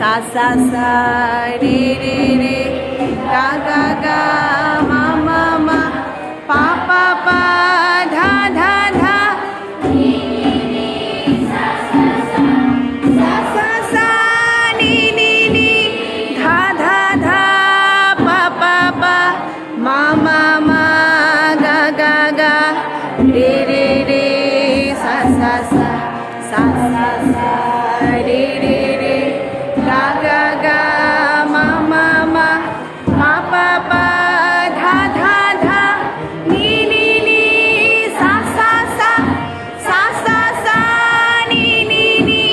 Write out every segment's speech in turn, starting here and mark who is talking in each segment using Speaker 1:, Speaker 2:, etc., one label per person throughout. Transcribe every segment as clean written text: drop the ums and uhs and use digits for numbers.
Speaker 1: sa sa sa re re re ga ga ga ma ma ma pa pa pa dha dha dha sa sa sa ni ni ni dha dha dha pa pa pa ma ma ma ga ga ga re re re sa sa sa sa sa sa re re re ga ga ga ma ma ma ma pa pa dha dha dha ni ni ni sa sa sa sa sa sa ni ni ni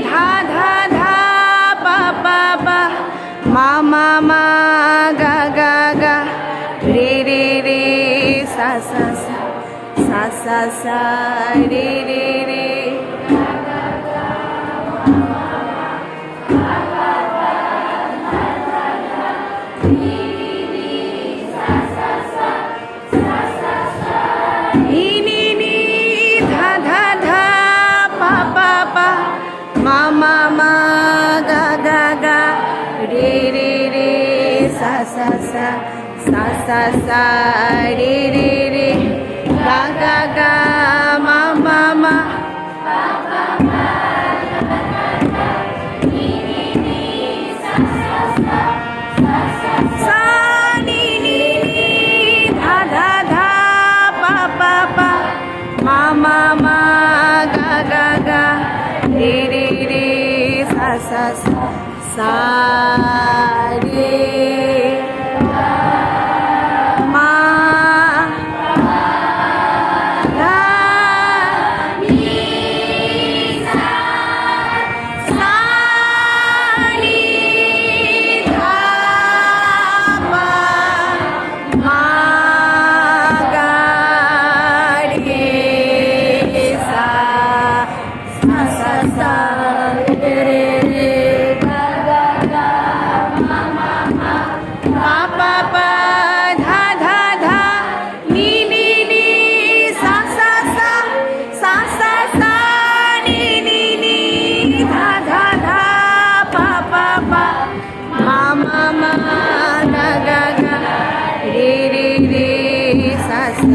Speaker 1: dha dha dha pa pa pa ma ma ma ga ga ga re re re sa sa sa sa sa sa re re re ni ni ni dha dha dha pa pa pa ma ma ma ga ga ga re re re sa sa sa sa sa sa re re re ga ga ga ma ma ma sa ni ni ni dha dha dha pa pa pa ma ma ma ga ga ga re re re sa sa sa sa re